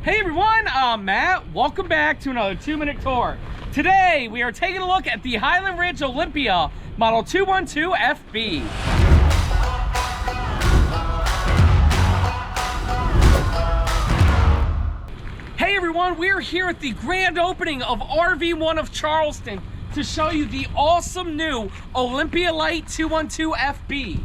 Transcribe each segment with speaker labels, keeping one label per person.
Speaker 1: Hey everyone, I'm Matt. Welcome back to another 2-minute tour. Today we are taking a look at the Highland Ridge Olympia model 212FB. Hey everyone, we're here at the grand opening of RV1 of Charleston to show you the awesome new Olympia Lite 212FB.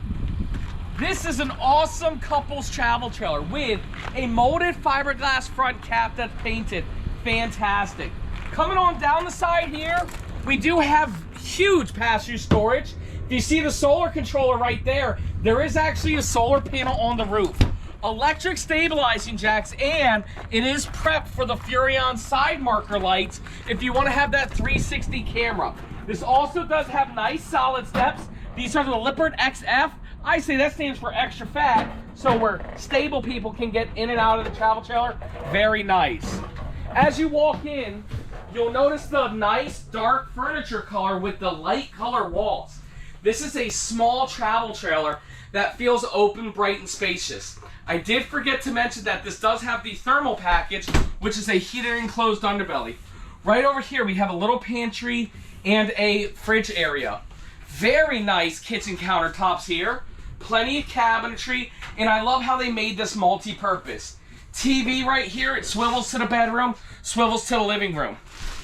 Speaker 1: This is an awesome couples travel trailer with a molded fiberglass front cap that's painted fantastic. Coming on down the side here, we do have huge pass-through storage. If you see the solar controller right there, there is actually a solar panel on the roof. Electric stabilizing jacks, and it is prepped for the Furrion side marker lights if you want to have that 360 camera. This also does have nice solid steps. These are the Lippert XF. I say that stands for extra fat, so where stable people can get in and out of the travel trailer. Very nice. As you walk in, you'll notice the nice dark furniture color with the light color walls. This is a small travel trailer that feels open, bright, and spacious. I did forget to mention that this does have the thermal package, which is a heated enclosed underbelly. Right over here, we have a little pantry and a fridge area. Very nice kitchen countertops here. Plenty of cabinetry, and I love how they made this multi-purpose. TV right here, it swivels to the bedroom, swivels to the living room.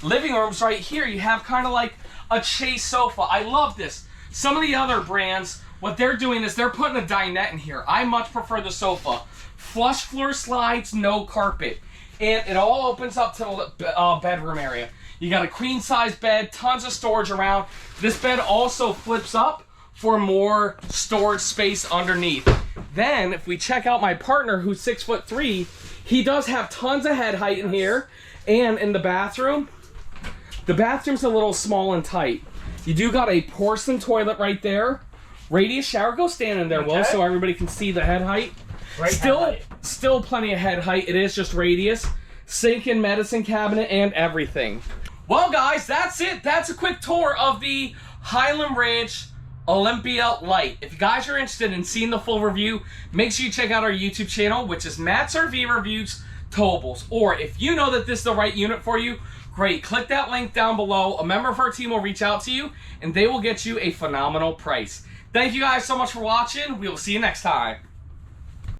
Speaker 1: Living room's right here, you have kind of like a chase sofa. I love this. Some of the other brands, what they're doing is they're putting a dinette in here. I much prefer the sofa. Flush floor slides, no carpet. And it all opens up to the bedroom area. You got a queen size bed, tons of storage around. This bed also flips up for more storage space underneath. Then, if we check out my partner who's 6'3", he does have tons of head height in here. And in the bathroom, the bathroom's a little small and tight. You do got a porcelain toilet right there. Radius shower, go stand in there, okay, Will, so everybody can see the head height. Still plenty of head height. It is just radius. Sink and medicine cabinet and everything. Well, guys, that's it. That's a quick tour of the Highland Ridge Olympia Lite. If you guys are interested in seeing the full review, make sure you check out our YouTube channel, which is Matt's RV Reviews Towables. Or if you know that this is the right unit for you, great. Click that link down below. A member of our team will reach out to you, and they will get you a phenomenal price. Thank you guys so much for watching. We will see you next time.